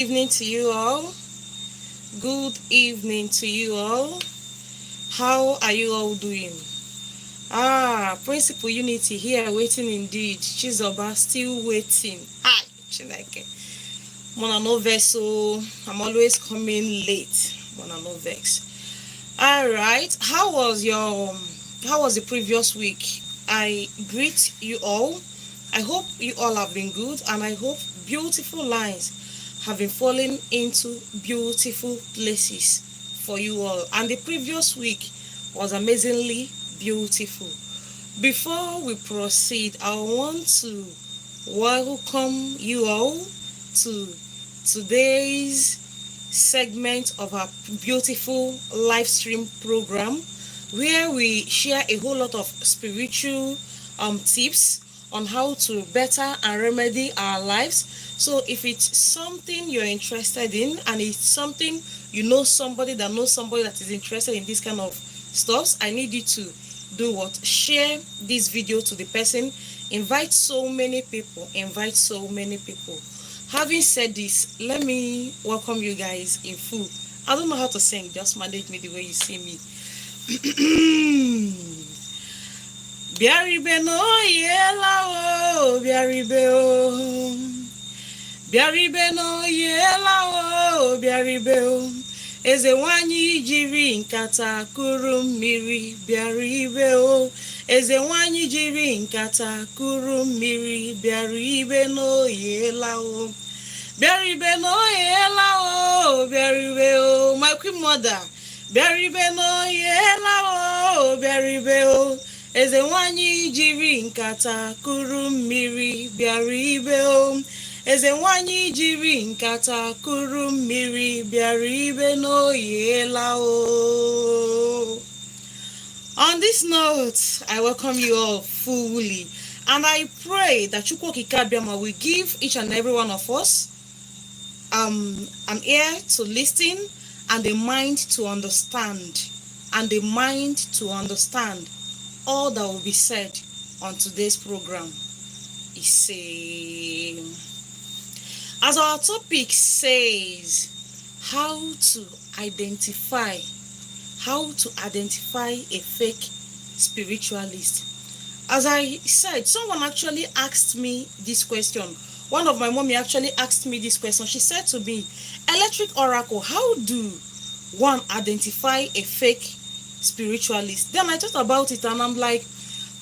Evening to you all. Good evening to you all. How are you all doing? Principal Unity here, waiting indeed. Chizoba still waiting. Chineke. Mona no vex, so I'm always coming late. Mona no vex. All right. How was the previous week? I greet you all. I hope you all have been good, and I hope beautiful lines have been falling into beautiful places for you all. And the previous week was amazingly beautiful. Before we proceed, I want to welcome you all to today's segment of our beautiful live stream program where we share a whole lot of spiritual tips on how to better and remedy our lives. So if it's something you're interested in and it's something you know somebody that is interested in this kind of stuff, I need you to do what? Share this video to the person. Invite so many people. Having said this, let me welcome you guys in full. I don't know how to sing, just manage me the way you see me. Biaribe no yela o, biaribe o. Biaribe no yela o, biaribe o. Eze nwanyi jiri nkata kuru mmiri, biaribe o. Eze nwanyi jiri nkata kuru mmiri, biaribe no yela o. Biaribe no yela o, biaribe o. My queen mother. Biaribe no yela o, biaribe o. Eze nwanyi jiri nkata kuru mmiri, biaribe o. Eze nwanyi jiri nkata kuru mmiri, biaribe no yela o. On this note, I welcome you all fully, and I pray that Chukwu Okike Abiama will give each and every one of us an ear to listen and a mind to understand, all that will be said on today's program. As our topic says, how to identify a fake spiritualist. As I said, someone actually asked me this question. One of my mommy actually asked me this question. She said to me, Electric Oracle, how do one identify a fake spiritualist? Then I thought about it and I'm like,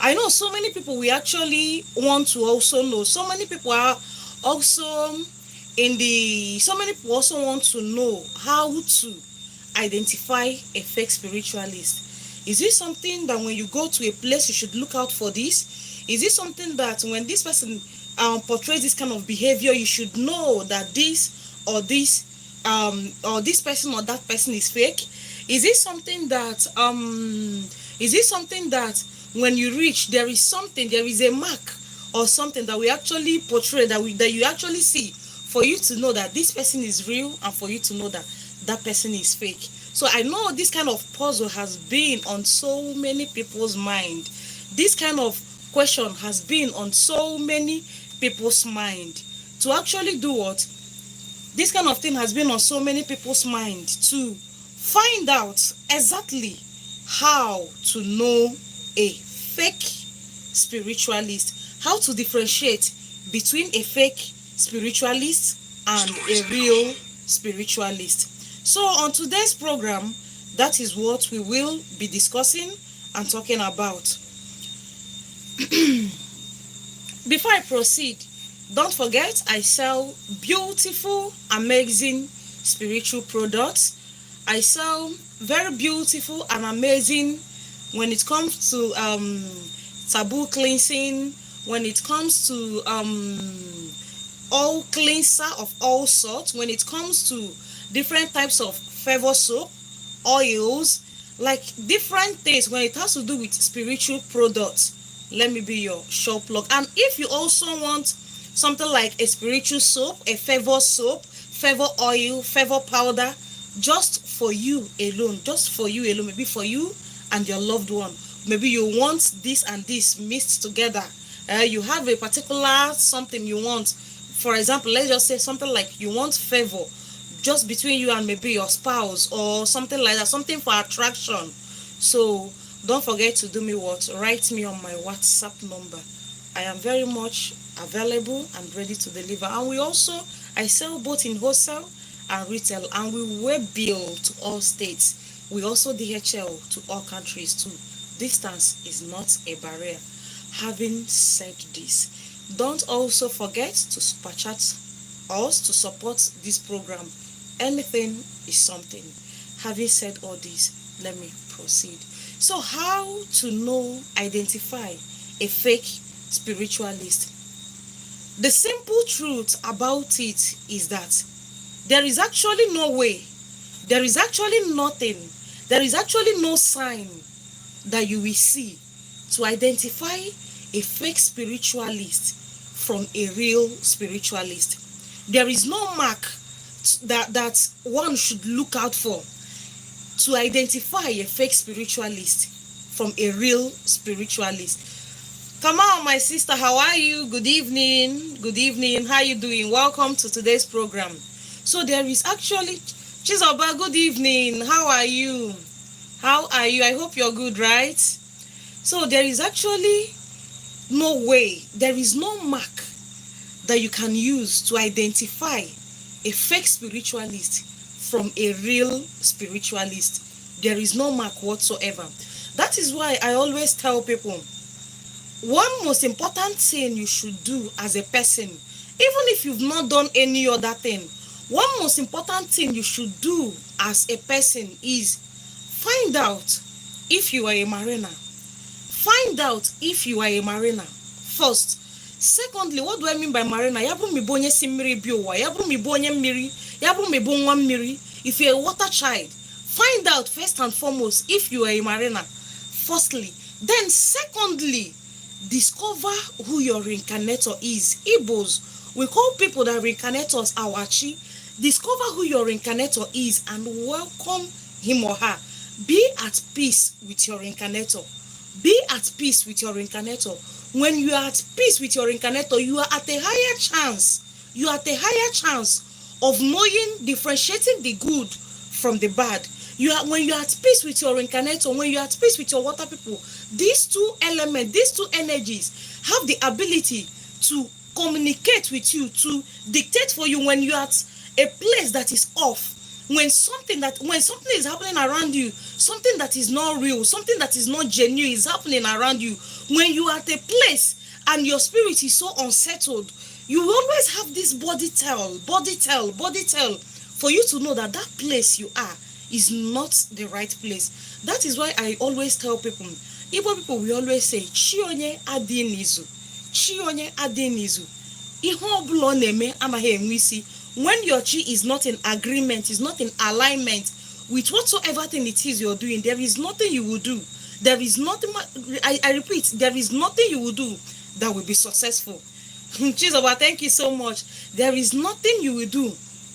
I know so many people we actually want to also know. So many people also want to know how to identify a fake spiritualist. Is this something that when you go to a place you should look out for this? Is this something that when this person portrays this kind of behavior you should know that this or this person or that person is fake? Is it something that when you reach there is a mark or something that we actually portray that you actually see for you to know that this person is real and for you to know that that person is fake? So I know this kind of puzzle has been on so many people's mind. This kind of question has been on so many people's mind. To actually do what? This kind of thing has been on so many people's mind to find out exactly how to know a fake spiritualist, how to differentiate between a fake spiritualist and a real spiritualist. So on today's program, that is what we will be discussing and talking about. Before I proceed, don't forget I sell beautiful, amazing spiritual products. I sell very beautiful and amazing when it comes to taboo cleansing, when it comes to all cleanser of all sorts, when it comes to different types of favor soap, oils, like different things when it has to do with spiritual products. Let me be your shop plug. And if you also want something like a spiritual soap, a favor oil, favor powder, just for you alone, maybe for you and your loved one, maybe you want this and this mixed together, you have a particular something you want For example, let's just say something like you want favor just between you and maybe your spouse or something like that, something for attraction. So don't forget to do me what? Write me on my WhatsApp number. I am very much available and ready to deliver. And I sell both in wholesale and retail, and we web bill to all states. We also DHL to all countries too. Distance is not a barrier. Having said this, don't also forget to super chat us to support this program. Anything is something. Having said all this, let me proceed. So how to identify a fake spiritualist? The simple truth about it is that there is actually no way, there is actually nothing, there is actually no sign that you will see to identify a fake spiritualist from a real spiritualist. There is no mark that one should look out for to identify a fake spiritualist from a real spiritualist. Come on, my sister, how are you? Good evening. Good evening. How are you doing? Welcome to today's program. So there is actually Chizoba, good evening. How are you? How are you? I hope you're good, right? So there is actually no way, there is no mark that you can use to identify a fake spiritualist from a real spiritualist. There is no mark whatsoever. That is why I always tell people, one most important thing you should do as a person, even if you've not done any other thing, one most important thing you should do as a person is find out if you are a mariner. Find out if you are a mariner first. Secondly, what do I mean by mariner? If you're a water child, find out first and foremost if you are a mariner. Firstly, then secondly, discover who your reincarnator is. Igbos, we call people that reincarnate us awachi. Discover who your reincarnator is and welcome him or her. Be at peace with your reincarnator. Be at peace with your reincarnator. When you are at peace with your reincarnator, you are at a higher chance. You are at a higher chance of knowing, differentiating the good from the bad. When you are at peace with your reincarnator, when you are at peace with your water people, these two elements, these two energies have the ability to communicate with you, to dictate for you when you are at a place that is off. When something is happening around you, something that is not real, something that is not genuine is happening around you, when you are at a place and your spirit is so unsettled, you always have this body tell for you to know that that place you are is not the right place. That is why I always tell people, Igbo people, we always say, Chionye adi n'izu. Chionye adi n'izu. Ihe ọbụla ọ na-eme amaghị enwe isi. When your chi is not in agreement, is not in alignment with whatsoever thing it is you're doing, there is nothing you will do. There is nothing, I repeat, there is nothing you will do that will be successful. Chizoba, thank you so much. There is nothing you will do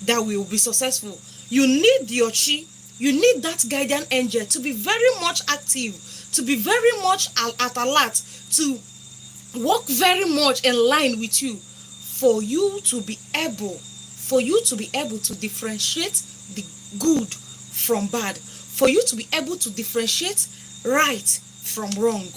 that will be successful. You need your chi, you need that guardian angel to be very much active, to be very much at alert, to work very much in line with you for you to be able to differentiate the good from bad, for you to be able to differentiate right from wrong.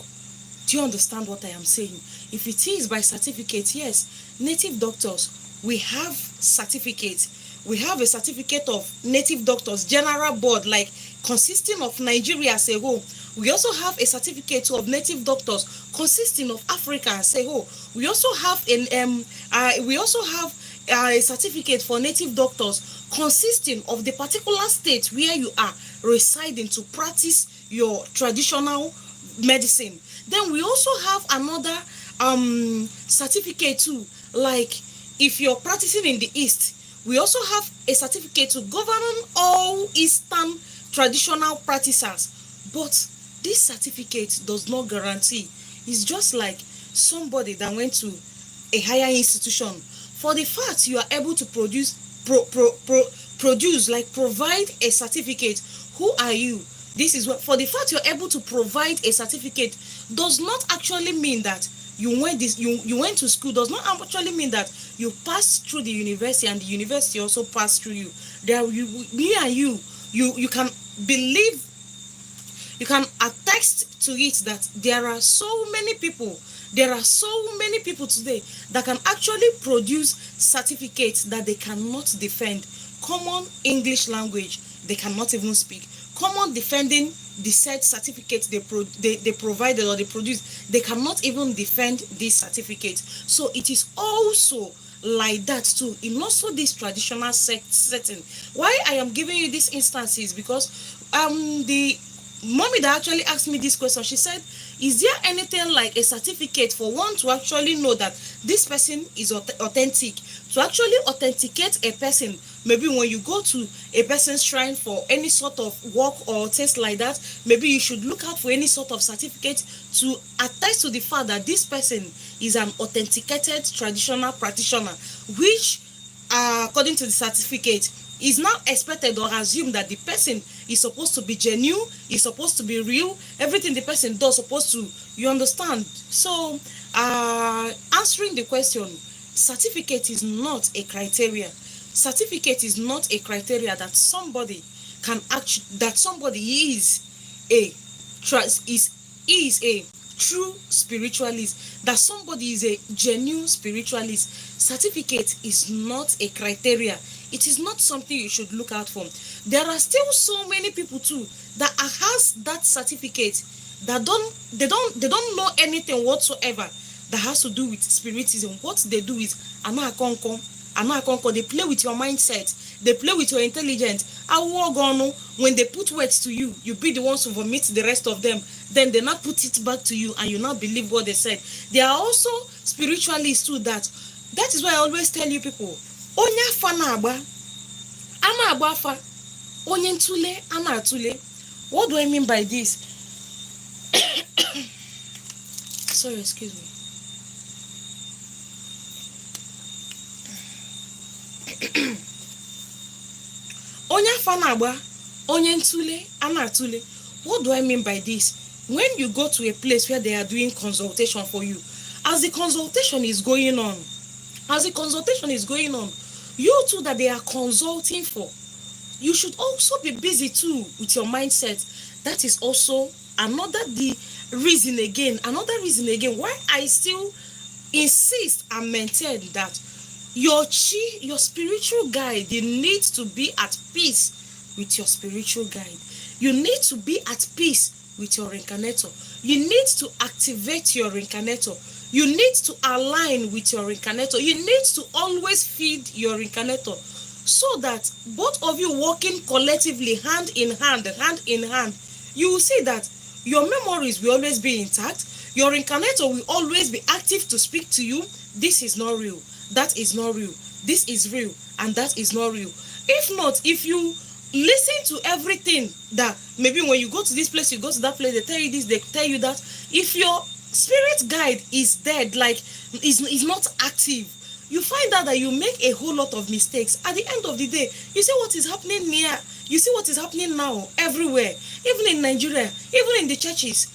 Do you understand what I am saying? If it is by certificate, yes, native doctors, we have certificates. We have a certificate of native doctors, general board, like consisting of Nigeria as a whole. We also have a certificate of native doctors consisting of Africa as a whole. We also have a certificate for native doctors consisting of the particular state where you are residing to practice your traditional medicine. Then we also have another certificate too, like if you're practicing in the East, we also have a certificate to govern all Eastern traditional practices. But this certificate does not guarantee. It's just like somebody that went to a higher institution. For the fact you are able to provide a certificate, who are you? This is what, for the fact you're able to provide a certificate does not actually mean that you went to school does not actually mean that you passed through the university and the university also passed through you. Me and you can believe, you can attest to it that there are so many people today that can actually produce certificates that they cannot defend. Common English language they cannot even speak. Common defending the said certificate they provided or they produced, they cannot even defend this certificate. So it is also like that too in also this traditional setting. Why I am giving you these instances, because the mommy that actually asked me this question, she said, is there anything like a certificate for one to actually know that this person is authentic, to actually authenticate a person? Maybe when you go to a person's shrine for any sort of work or things like that, maybe you should look out for any sort of certificate to attest to the fact that this person is an authenticated traditional practitioner, which according to the certificate is now expected or assumed that the person is supposed to be genuine, is supposed to be real, everything the person does supposed to, you understand? So answering the question, certificate is not a criteria. Certificate is not a criteria that somebody can actually, that somebody is a true spiritualist, that somebody is a genuine spiritualist. Certificate is not a criteria. It is not something you should look out for. There are still so many people too that has that certificate that they don't know anything whatsoever that has to do with spiritism. What they do is they play with your mindset, they play with your intelligence. When they put words to you, you be the ones to vomit the rest of them. Then they not put it back to you and you not believe what they said. There are also spiritualists too that is why I always tell you people, onye afa na-agba ama agba afa, onye ntule ama atule. What do I mean by this? Sorry, excuse me. Onye afa na-agba, onye ntule ama atule. What do I mean by this? When you go to a place where they are doing consultation for you, as the consultation is going on, you too that they are consulting for, you should also be busy too with your mindset. That is also another reason again why I still insist and maintain that your spiritual guide, you need to be at peace with your spiritual guide. You need to be at peace with your reincarnator. You need to activate your reincarnator. You need to align with your reincarnator. You need to always feed your reincarnator, so that both of you working collectively, hand in hand, you will see that your memories will always be intact. Your reincarnator will always be active to speak to you. This is not real. That is not real. This is real. And that is not real. If not, if you listen to everything that maybe when you go to this place, you go to that place, they tell you this, they tell you that, if your spirit guide is dead, like is not active, you find out that you make a whole lot of mistakes. At the end of the day, you see what is happening near, you see what is happening now everywhere, even in Nigeria, even in the churches,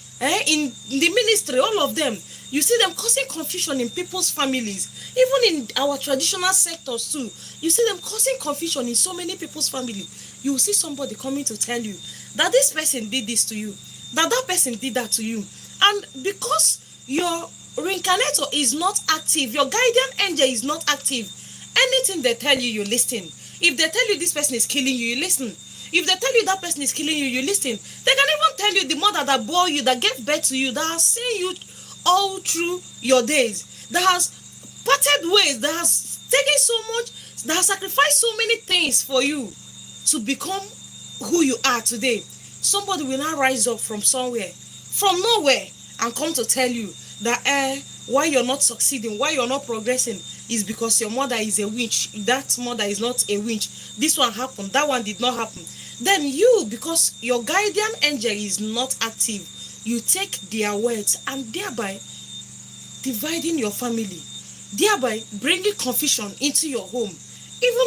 in the ministry, all of them. You see them causing confusion in people's families. Even in our traditional sectors too, you see them causing confusion in so many people's family. You will see somebody coming to tell you that this person did this to you, that person did that to you. And because your reincarnator is not active, your guardian angel is not active, anything they tell you, you listen. If they tell you this person is killing you, you listen. If they tell you that person is killing you, you listen. They can even tell you the mother that bore you, that gave birth to you, that has seen you all through your days, that has parted ways, that has taken so much, that has sacrificed so many things for you to become who you are today. Somebody will now rise up from somewhere, from nowhere, and come to tell you that why you're not succeeding, why you're not progressing, is because your mother is a witch. That mother is not a witch. This one happened, that one did not happen. Then you, because your guardian angel is not active, you take their words and thereby dividing your family, thereby bringing confusion into your home.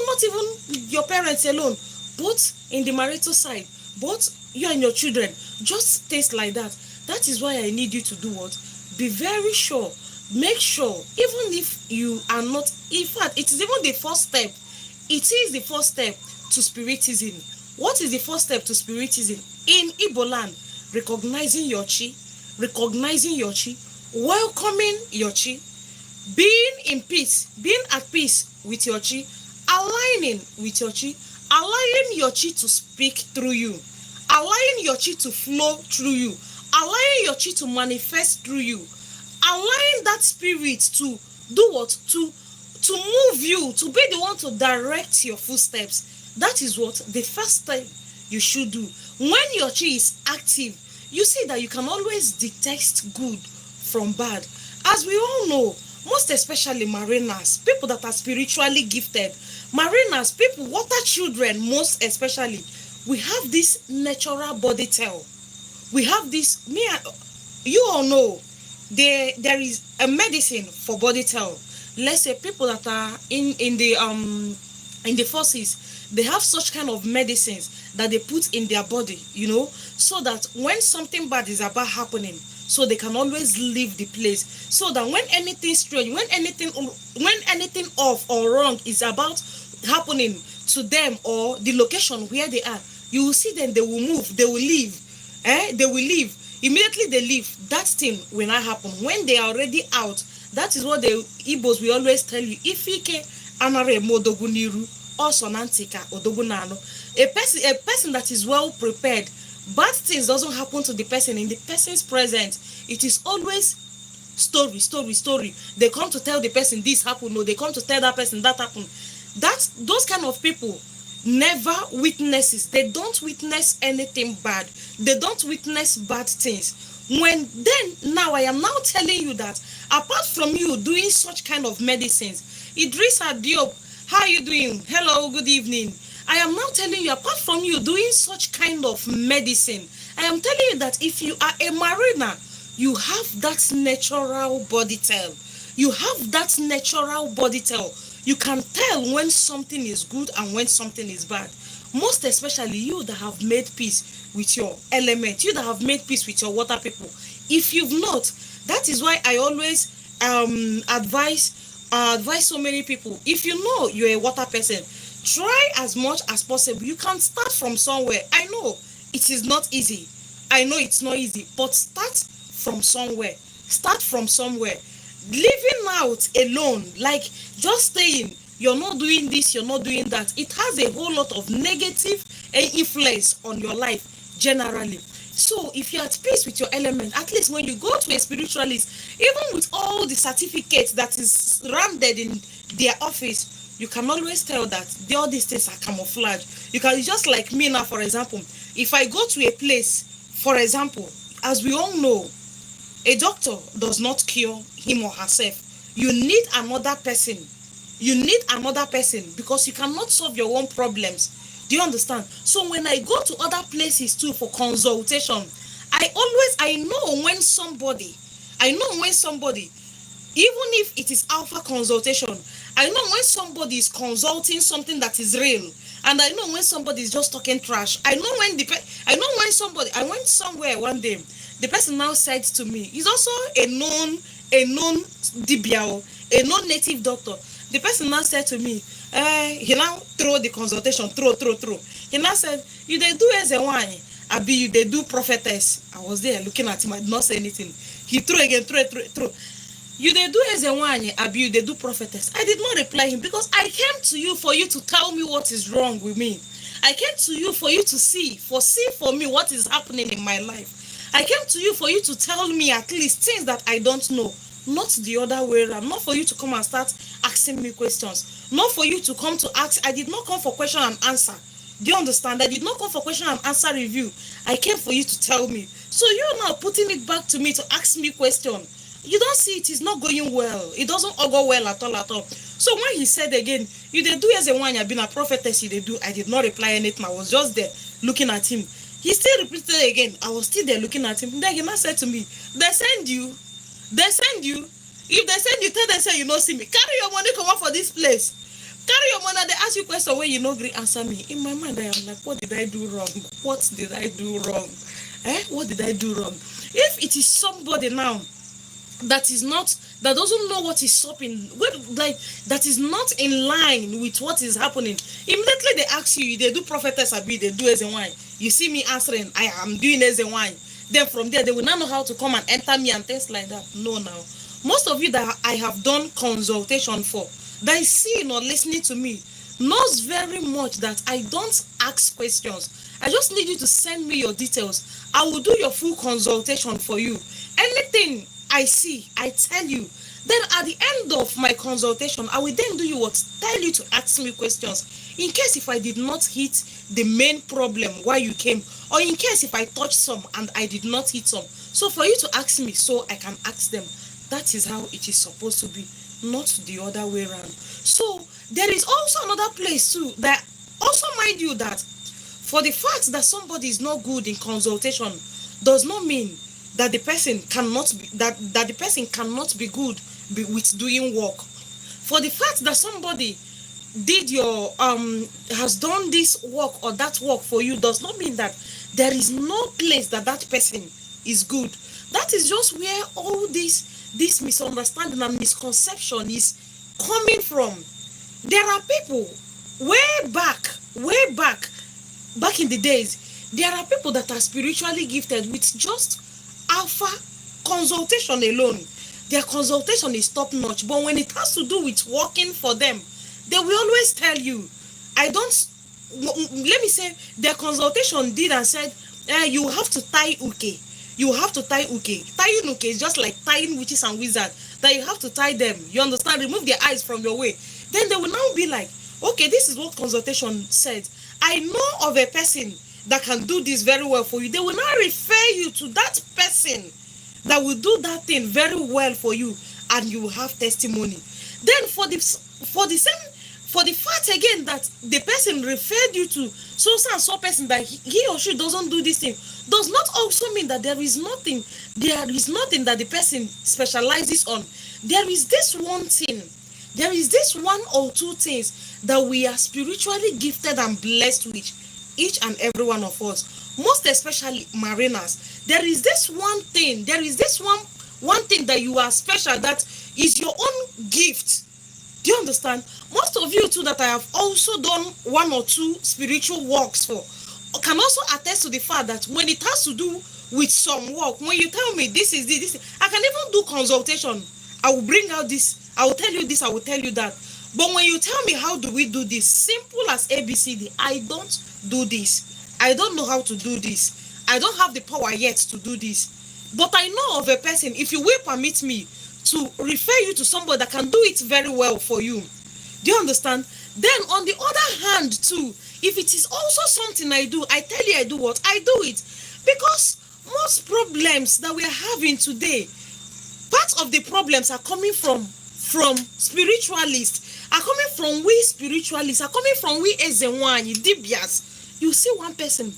Not even your parents alone, both in the marital side, both you and your children, just things like that. That is why I need you to do what? Be very sure make sure, even if you are not, in fact, it is even the first step. It is the first step to spiritism. What is the first step to spiritism? In Igbo land, recognizing your chi, welcoming your chi, being in peace, being at peace with your chi, aligning with your chi, allowing your chi to speak through you, allowing your chi to flow through you, allowing your chi to manifest through you, allowing that spirit to do what? To move you, to be the one to direct your footsteps. That is what the first step you should do. When your chi is active, you see that you can always detect good from bad. As we all know, most especially mariners, people that are spiritually gifted, mariners, people, water children, most especially, we have this natural body tell. We have this, you all know, there is a medicine for body tell. Let's say people that are in the forces, they have such kind of medicines that they put in their body, so that when something bad is about happening, so they can always leave the place, so that when anything strange, when anything off or wrong is about happening to them or the location where they are, you will see them, they will move, they will leave, they will leave. Immediately they leave, that thing will not happen. When they are already out, that is what the Igbos will always tell you. Ifike anare modoguniru also nantika odogunano. A person that is well prepared, bad things doesn't happen to the person in the person's presence. It is always story. They come to tell the person this happened, no, they come to tell that person that happened. Those kind of people never witnesses. They don't witness anything bad. They don't witness bad things. Now I am now telling you that apart from you doing such kind of medicines, Idrissa Diop, how are you doing? Hello, good evening. I am now telling you, apart from you doing such kind of medicine, I am telling you that if you are a mariner, you have that natural body tell. You have that natural body tell. You can tell when something is good and when something is bad. Most especially you that have made peace with your element, you that have made peace with your water people. If you've not, that is why I always advise so many people. If you know you're a water person, try as much as possible. You can start from somewhere. I know it is not easy. I know it's not easy, but start from somewhere. Start from somewhere. Living out alone, like just staying, you're not doing this, you're not doing that, it has a whole lot of negative influence on your life generally. So if you're at peace with your element, at least when you go to a spiritualist, even with all the certificates that is rounded in their office, you can always tell that all these things are camouflage. You can, just like me now, for example, if I go to a place, for example, as we all know, a doctor does not cure him or herself. You need another person. You need another person because you cannot solve your own problems. Do you understand? So when I go to other places too for consultation, I know when somebody, even if it is alpha consultation, I know when somebody is consulting something that is real, and I know when somebody is just talking trash. I know when somebody, I went somewhere one day, the person now said to me, he's also a known DBL, a known native doctor. The person now said to me, he now throw the consultation, throw. He now said, you they do as a wine, Abi, you they do prophetess. I was there looking at him, I did not say anything. He threw again, throw. You they do as a wine, Abi, you they do prophetess. I did not reply him because I came to you for you to tell me what is wrong with me. I came to you for you to see for me what is happening in my life. I came to you for you to tell me at least things that I don't know, not the other way around. Not for you to come and start asking me questions. Not for you to come to ask. I did not come for question and answer. Do you understand? I did not come for question and answer review. I came for you to tell me. So you're now putting it back to me to ask me question. You don't see it is not going well. It doesn't go well at all. So when he said again, you they do as a one, you've been a prophetess, you they do. I did not reply anything. I was just there looking at him. He still repeated again. I was still there looking at him. Then he now said to me, they send you. If they send you, tell them say you not see me. Carry your money, come out for this place. Carry your money. They ask you question when you no agree answer me. In my mind, I am like, what did I do wrong? What did I do wrong? What did I do wrong? If it is somebody now that is not that doesn't know what is happening, like that is not in line with what is happening, immediately they ask you, they do prophetess abi, they do wine. You see me answering, I am doing wine. Then from there, they will not know how to come and enter me and things like that. No, now. Most of you that I have done consultation for, that is seeing or listening to me, knows very much that I don't ask questions. I just need you to send me your details. I will do your full consultation for you. Anything I see, I tell you. Then at the end of my consultation, I will then do you what? Tell you to ask me questions. In case if I did not hit the main problem why you came, or in case if I touched some and I did not hit some. So for you to ask me, so I can ask them. That is how it is supposed to be, not the other way around. So there is also another place too that also mind you that for the fact that somebody is not good in consultation does not mean that the person cannot be that the person cannot be good with doing work. For the fact that somebody did your has done this work or that work for you does not mean that there is no place that that person is good. That is just where all this misunderstanding and misconception is coming from. There are people way back in the days, there are people that are spiritually gifted with just alpha consultation alone. Their consultation is top notch, but when it has to do with working for them, they will always tell you, I don't, let me say, their consultation did and said, you have to tie uke. You have to tie uke. Tying uke is just like tying witches and wizards, that you have to tie them. You understand? Remove their eyes from your way. Then they will now be like, okay, this is what consultation said. I know of a person that can do this very well for you. They will now refer you to that person that will do that thing very well for you, and you will have testimony. Then for the fact again that the person referred you to so and so person that he or she doesn't do this thing does not also mean that there is nothing that the person specializes on. There is this one thing, there is this one or two things that we are spiritually gifted and blessed with, each and every one of us, most especially mariners. There is this one thing, one thing that you are special, that is your own gift. Do you understand? Most of you too that I have also done one or two spiritual works for can also attest to the fact that when it has to do with some work, when you tell me this is this, I can even do consultation. I will bring out this, I will tell you this, I will tell you that. But when you tell me how do we do this, simple as ABCD, I don't do this. I don't know how to do this. I don't have the power yet to do this. But I know of a person, if you will permit me to refer you to somebody that can do it very well for you. Do you understand? Then on the other hand too, if it is also something I do, I tell you I do what? I do it. Because most problems that we are having today, part of the problems are coming from spiritualists, are coming from we spiritualists, are coming from we Ezenwanyi, Dibias. You see one person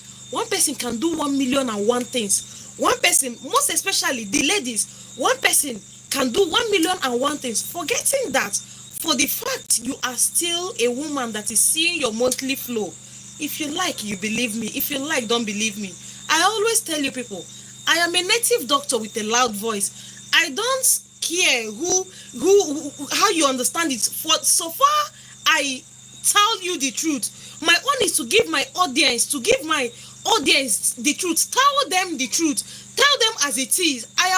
can do 1,000,001 things. One person, most especially the ladies, one person can do 1,000,001 things, forgetting that for the fact you are still a woman that is seeing your monthly flow. If you like, you believe me. If you like, don't believe me. I always tell you people, I am a native doctor with a loud voice. I don't care how you understand it. For so far, I tell you the truth. My own is to give my audience the truth. Tell them the truth. Tell them as it is. I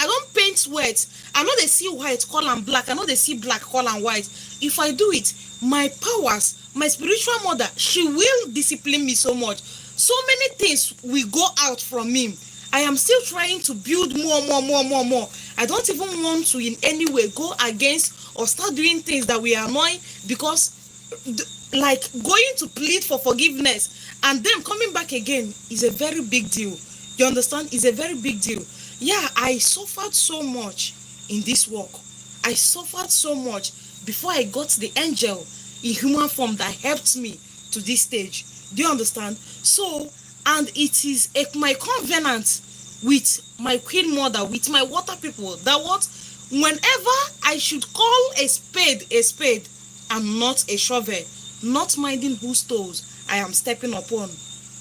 don't paint words. I know they see white, call and black. I know they see black, call and white. If I do it, my powers, my spiritual mother, she will discipline me so much. So many things will go out from me. I am still trying to build more. I don't even want to in any way go against or start doing things that we are annoying, because like going to plead for forgiveness and then coming back again is a very big deal. You understand? It's a very big deal. Yeah, I suffered so much in this work. I suffered so much before I got the angel in human form that helped me to this stage. Do you understand? So, and it is my covenant with my queen mother, with my water people, that what, whenever I should call a spade and not a shovel, not minding whose toes I am stepping upon.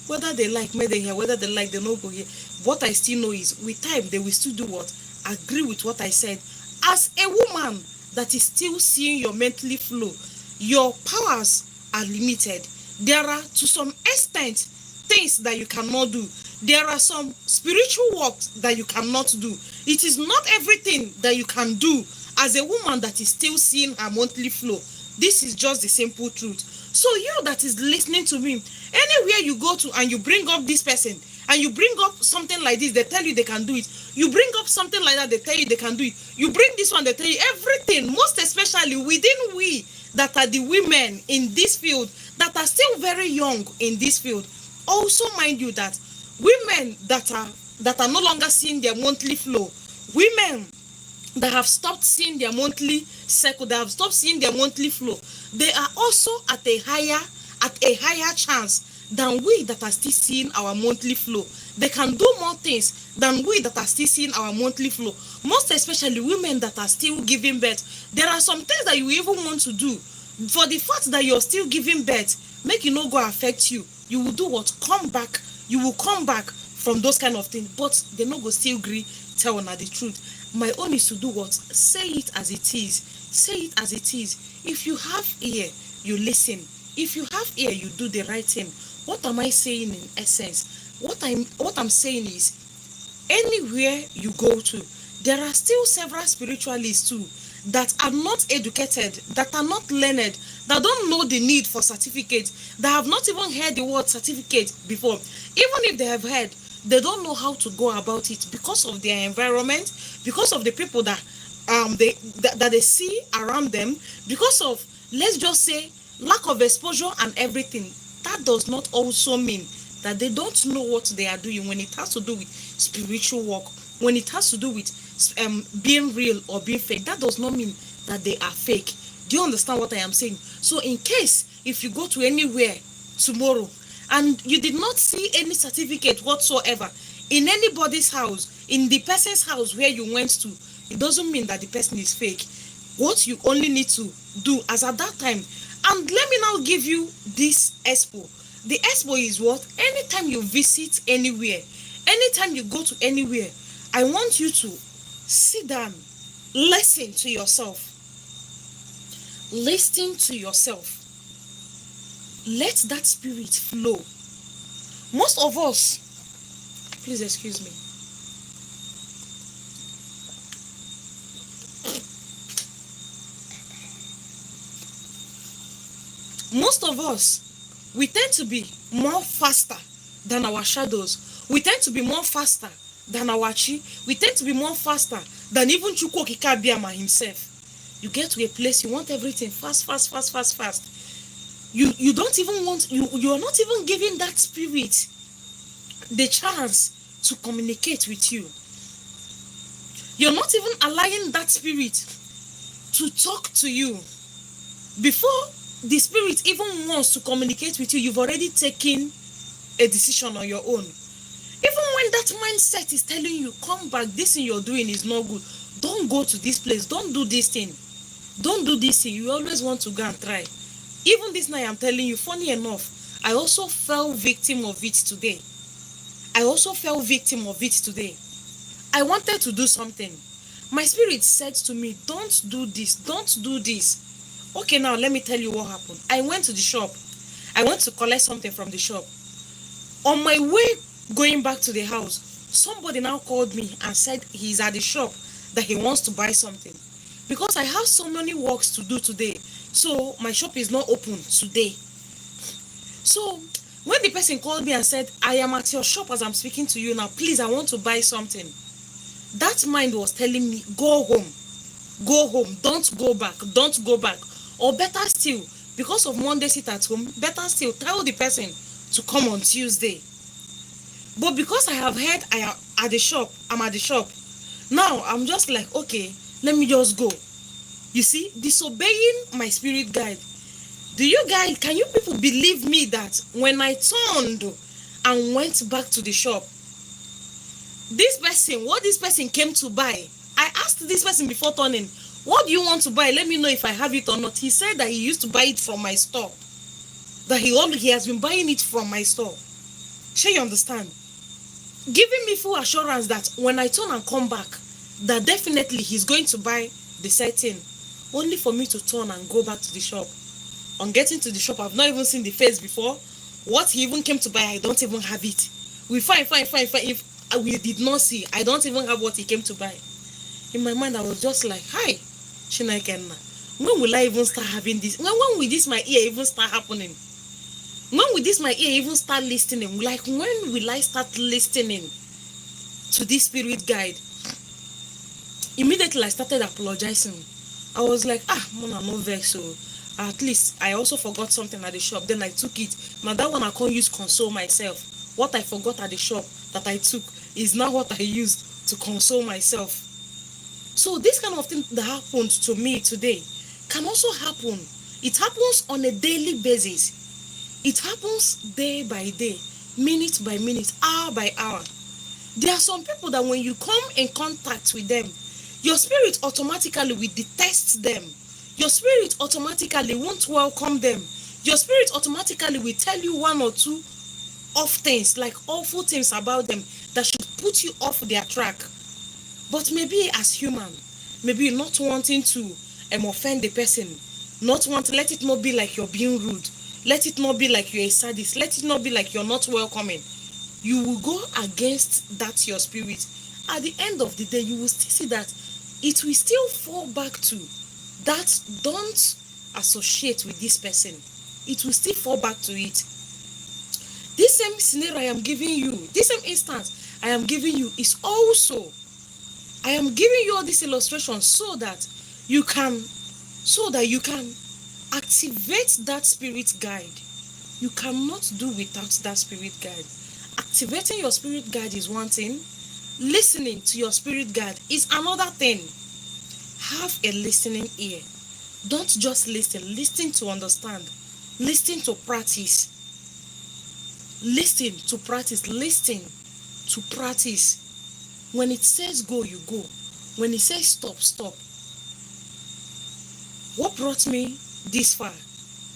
Whether they like, may they hear, whether they like, they no go here. What I still know is, with time, they will still do what? Agree with what I said, As a woman that is still seeing your monthly flow, your powers are limited. There are, to some extent, things that you cannot do. There are some spiritual works that you cannot do. It is not everything that you can do as a woman that is still seeing her monthly flow. This is just the simple truth. So you that is listening to me, anywhere you go to and you bring up this person and you bring up something like this, they tell you they can do it. You bring up something like that, they tell you they can do it. You bring this one, they tell you everything, most especially within we that are the women in this field, that are still very young in this field. Also mind you that women that are no longer seeing their monthly flow, women that have stopped seeing their monthly cycle, that have stopped seeing their monthly flow, they are also at a higher chance than we that are still seeing our monthly flow. They can do more things than we that are still seeing our monthly flow. Most especially women that are still giving birth. There are some things that you even want to do. For the fact that you're still giving birth, make it not go affect you. You will do what? Come back. You will come back from those kind of things. But they not go still agree, tell una the truth. My own is to do what? Say it as it is. Say it as it is. If you have ear, you listen. If you have ear, you do the right thing. What am I saying in essence? What I'm saying is, anywhere you go to, there are still several spiritualists too that are not educated, that are not learned, that don't know the need for certificates, that have not even heard the word certificate before. Even if they have heard, they don't know how to go about it because of their environment, because of the people that they see around them, because of, let's just say, lack of exposure and everything. That does not also mean that they don't know what they are doing when it has to do with spiritual work, when it has to do with being real or being fake. That does not mean that they are fake. Do you understand what I am saying? So in case if you go to anywhere tomorrow and you did not see any certificate whatsoever in anybody's house, in the person's house where you went to, it doesn't mean that the person is fake. What you only need to do as at that time, and let me now give you this expo. The expo is what? Anytime you visit anywhere, anytime you go to anywhere, I want you to sit down, listen to yourself. Listen to yourself. Let that spirit flow. Most of us, please excuse me. Most of us, we tend to be more faster than our shadows. We tend to be more faster than our chi. We tend to be more faster than even Chukwu Okike Abiyama himself. You get to a place, you want everything fast. You don't even want, you are not even giving that spirit the chance to communicate with you. You're not even allowing that spirit to talk to you. Before the spirit even wants to communicate with you, you've already taken a decision on your own. Even when that mindset is telling you, come back, this thing you're doing is not good, don't go to this place, don't do this thing, don't do this thing, you always want to go and try. Even this night I'm telling you, funny enough, I also fell victim of it today. I wanted to do something. My spirit said to me, don't do this. Okay, now let me tell you what happened. I went to the shop. I went to collect something from the shop. On my way going back to the house, somebody now called me and said he's at the shop, that he wants to buy something. Because I have so many works to do today, so my shop is not open today. So when the person called me and said, I am at your shop as I'm speaking to you now, please, I want to buy something, that mind was telling me, go home, don't go back. Or better still, because of Monday sit at home, better still, tell the person to come on Tuesday. But because I have heard I'm at the shop, now I'm just like, okay, let me just go. You see, disobeying my spirit guide. Can you people believe me that when I turned and went back to the shop, what this person came to buy, I asked this person before turning, what do you want to buy? Let me know if I have it or not. He said that he used to buy it from my store. That he has been buying it from my store. Sure, you understand? Giving me full assurance that when I turn and come back, that definitely he's going to buy the said thing, only for me to turn and go back to the shop. On getting to the shop, I've not even seen the face before. What he even came to buy, I don't even have it. We fine. If we did not see, I don't even have what he came to buy. In my mind, I was just like, hi, Chinaikenna. When will I even start having this? When will this my ear even start happening? When will this my ear even start listening? Like, when will I start listening to this spirit guide? Immediately I started apologizing. I was like, Mona, no vex, so at least I also forgot something at the shop. Then I took it. Now that one I can't use console myself. What I forgot at the shop that I took is now what I used to console myself. So this kind of thing that happened to me today can also happen. It happens on a daily basis. It happens day by day, minute by minute, hour by hour. There are some people that when you come in contact with them, your spirit automatically will detest them. Your spirit automatically won't welcome them. Your spirit automatically will tell you one or two of things, like awful things about them that should put you off their track. But maybe as human, maybe not wanting to offend the person, let it not be like you're being rude. Let it not be like you're a sadist. Let it not be like you're not welcoming. You will go against that your spirit. At the end of the day, you will still see that it will still fall back to that don't associate with this person. It will still fall back to it. This same scenario I am giving you, this same instance I am giving you is also, I am giving you all this illustration so that you can activate that spirit guide. You cannot do without that spirit guide. Activating your spirit guide is one thing. Listening to your spirit guide is another thing. Have a listening ear. Don't just listen. Listen to understand. Listen to practice. Listen to practice. Listen to practice. When it says go, you go. When it says stop, stop. What brought me this far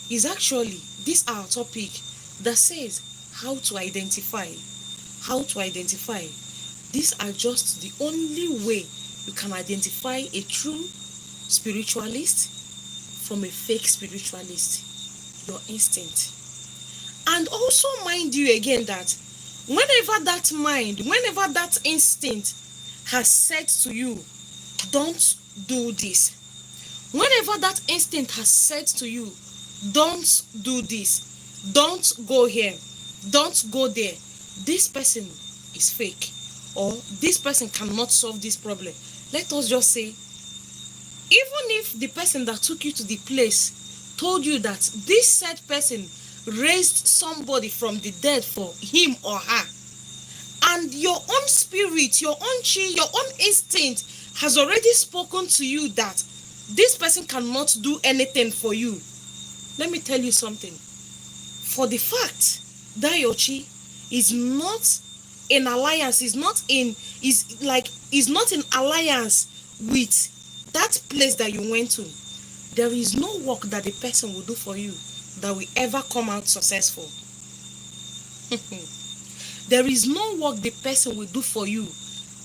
is actually this our topic that says how to identify. How to identify. These are just the only way you can identify a true spiritualist from a fake spiritualist. Your instinct. And also mind you again that whenever that instinct has said to you, don't do this. Whenever that instinct has said to you, don't do this, don't go here, don't go there, this person is fake, or this person cannot solve this problem. Let us just say, even if the person that took you to the place told you that this said person raised somebody from the dead for him or her, and your own spirit, your own chi, your own instinct has already spoken to you that this person cannot do anything for you, let me tell you something. For the fact that your chi is not in alliance, is not in alliance with that place that you went to, there is no work that the person will do for you that will ever come out successful. There is no work the person will do for you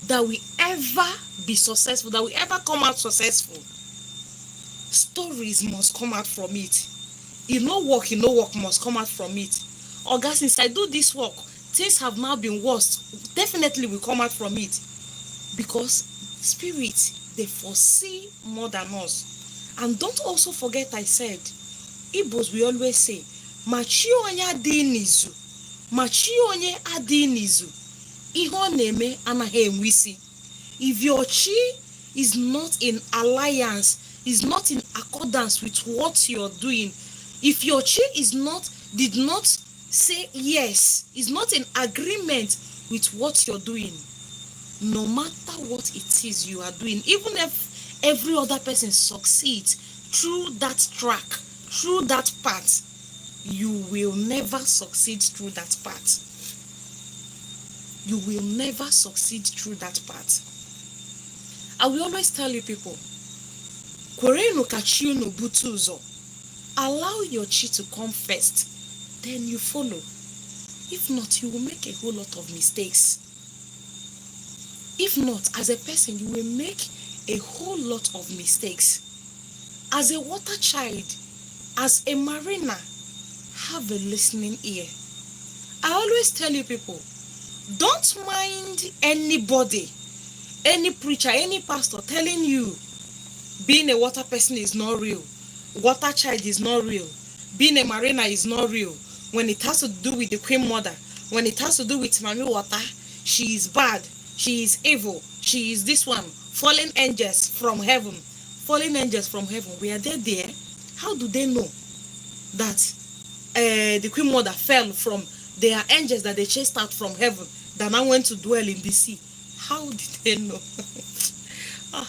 that will ever be successful, that will ever come out successful. Stories must come out from it. No work must come out from it. Oga, since I do this work, things have now been worse. Definitely will come out from it. Because spirits, they foresee more than us. And don't also forget I said, Igbos we always say, machi onye adị n'izu, machi onye adị n'izu, ihe ọ na-eme anaghị enwe isi. If your chi is not in alliance, is not in accordance with what you're doing, if your chi did not say yes, is not in agreement with what you're doing, no matter what it is you are doing, even if every other person succeeds through that track, through that path, you will never succeed through that path. You will never succeed through that path. I will always tell you people, kwerenu ka chi unu butu ụzọ. Allow your chi to come first, then you follow. If not, you will make a whole lot of mistakes. If not, as a person, you will make a whole lot of mistakes. As a water child, as a mariner, have a listening ear. I always tell you people, don't mind anybody, any preacher, any pastor telling you being a water person is not real, water child is not real, being a mariner is not real. When it has to do with the Queen Mother, when it has to do with Mami Water, she is bad, she is evil, she is this one, fallen angels from heaven. Fallen angels from heaven, were they there? How do they know that the Queen Mother fell from their angels that they chased out from heaven that now went to dwell in the sea? How did they know?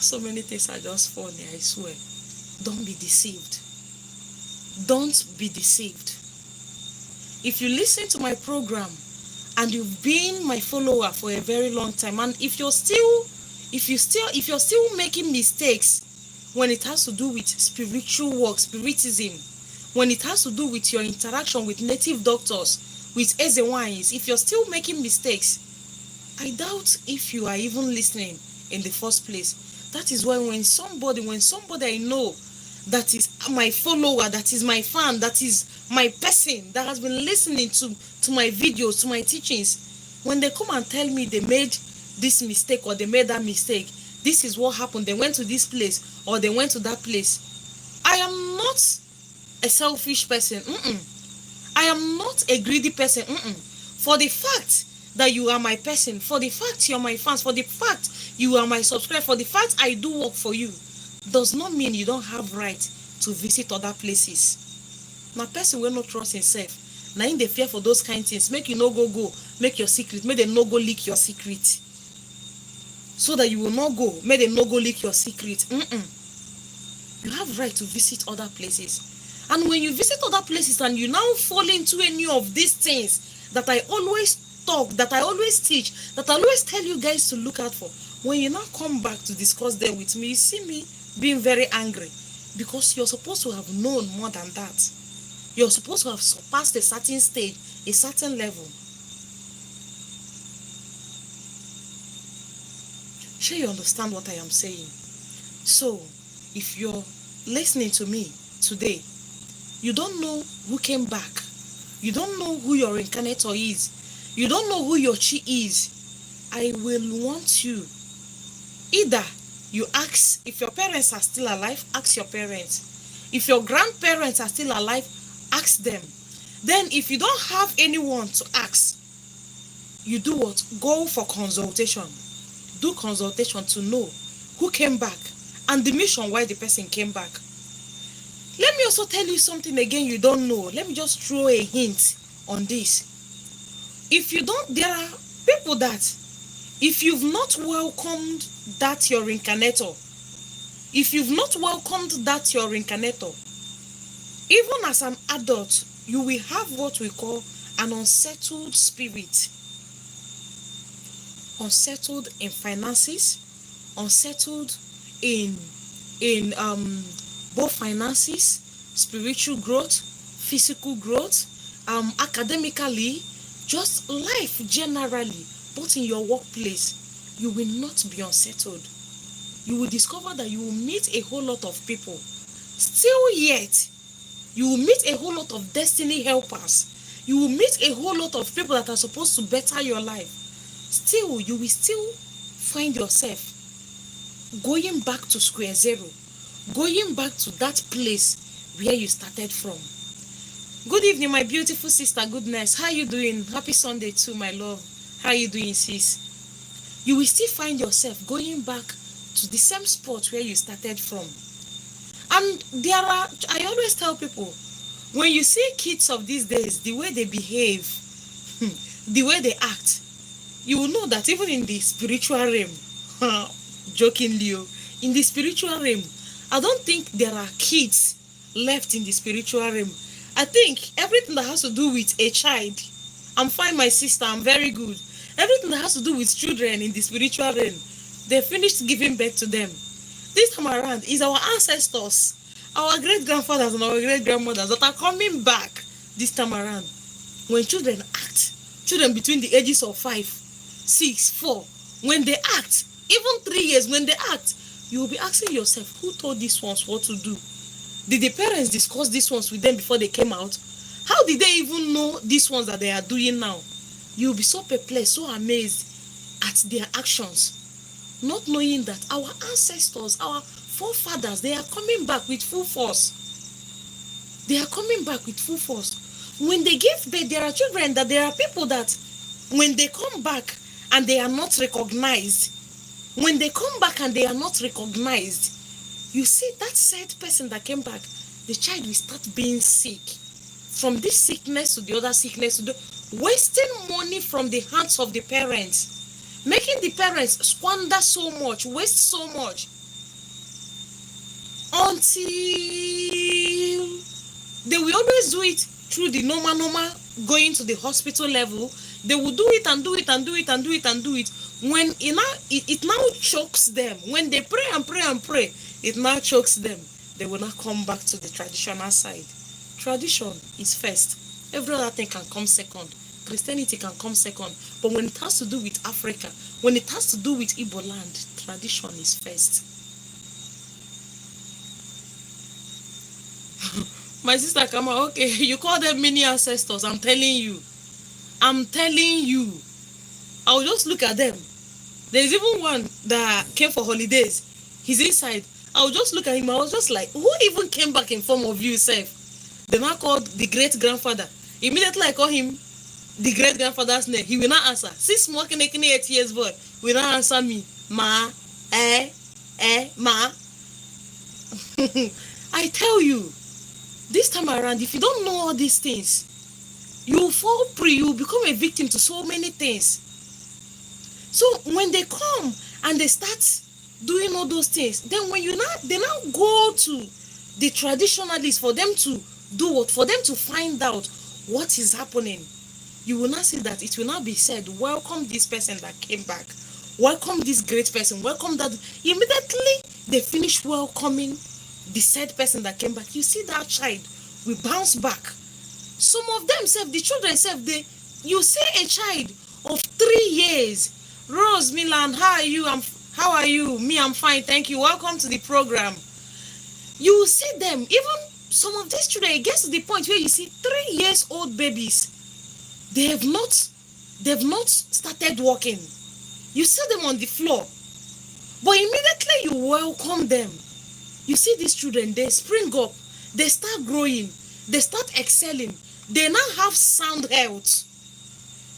So many things are just funny, I swear. Don't be deceived. Don't be deceived. If you listen to my program and you've been my follower for a very long time, and if you're still making mistakes when it has to do with spiritual work, spiritism, when it has to do with your interaction with native doctors, with Ezewines, if you're still making mistakes, I doubt if you are even listening in the first place. That is why when somebody I know that is my follower, that is my fan, that is my person that has been listening to my videos, to my teachings, when they come and tell me they made this mistake or they made that mistake, this is what happened, they went to this place or they went to that place, I am not a selfish person. I am not a greedy person. For the fact that you are my person, for the fact you're my fans, for the fact you are my subscriber, for the fact I do work for you, does not mean you don't have right to visit other places. Now, person will not trust himself. Now, in the fear for those kind of things, make you no go, make your secret, make them no go leak your secret. So that you will not go, make them no go leak your secret. You have right to visit other places. And when you visit other places and you now fall into any of these things that I always talk, that I always teach, that I always tell you guys to look out for, when you now come back to discuss them with me, you see me being very angry, because you're supposed to have known more than that. You're supposed to have surpassed a certain stage, a certain level. Sure, you understand what I am saying? So, if you're listening to me today, you don't know who came back, you don't know who your reincarnator is, you don't know who your chi is, I will want you, either you ask, if your parents are still alive, ask your parents. If your grandparents are still alive, ask them. Then if you don't have anyone to ask, you do what? Go for consultation. Do consultation to know who came back and the mission why the person came back. Let me also tell you something again you don't know. Let me just throw a hint on this. If you don't, there are people that, if you've not welcomed that your reincarnator, even as an adult, you will have what we call an unsettled spirit. Unsettled in finances, unsettled in both finances, spiritual growth, physical growth, academically, just life generally, but in your workplace, you will not be unsettled. You will discover that you will meet a whole lot of people. Still yet, you will meet a whole lot of destiny helpers. You will meet a whole lot of people that are supposed to better your life. Still, you will still find yourself going back to square zero, going back to that place where you started from. Good evening, my beautiful sister Goodness. How are you doing? Happy Sunday too, my love. How are you doing, sis? You will still find yourself going back to the same spot where you started from. And I always tell people, when you see kids of these days, the way they behave, the way they act, you will know that even in the spiritual realm, jokingly, in the spiritual realm, I don't think there are kids left in the spiritual realm. I think everything that has to do with a child, I'm fine, my sister, I'm very good. Everything that has to do with children in the spiritual realm, they finished giving birth to them. This time around is our ancestors, our great-grandfathers and our great-grandmothers that are coming back this time around. When children act, children between the ages of 5, 6, 4, When they act, even 3 years, when they act, you will be asking yourself, who told these ones what to do? Did the parents discuss these ones with them before they came out? How did they even know these ones that they are doing now? You will be so perplexed, so amazed at their actions, not knowing that our ancestors, our forefathers, they are coming back with full force. They are coming back with full force. When they give birth, there are children that there are people that when they come back and they are not recognized, when they come back and they are not recognized, you see that said person that came back, the child will start being sick. From this sickness to the other sickness, to the wasting money from the hands of the parents, making the parents squander so much, waste so much, until they will always do it through the normal going to the hospital level. They will do it and do it and do it and do it and do it. When it now chokes them. When they pray and pray and pray, it now chokes them. They will not come back to the traditional side. Tradition is first. Every other thing can come second. Christianity can come second. But when it has to do with Africa, when it has to do with Igbo land, tradition is first. My sister Kama, okay, you call them mini ancestors. I'm telling you. I will just look at them. There's even one that came for holidays. He's inside. I will just look at him. I was just like, who even came back in form of you, self? They now called the great-grandfather. Immediately I call him the great-grandfather's name. He will not answer. See, small 8 years boy will not answer me. Ma, ma. I tell you, this time around, if you don't know all these things, you fall prey, you become a victim to so many things. So when they come and they start doing all those things, then when they now go to the traditionalists for them to do what? For them to find out what is happening. You will not see that it will not be said, welcome this person that came back. Welcome this great person. Welcome that. Immediately they finish welcoming the said person that came back. You see that child will bounce back. Some of them self, the children self, you see a child of 3 years. Rose Milan, how are you? How are you? Me, I'm fine, thank you. Welcome to the program. You will see them, even some of these children, it gets to the point where you see 3 years old babies. They've not started walking. You see them on the floor. But immediately you welcome them. You see these children, they spring up, they start growing, they start excelling, they now have sound health.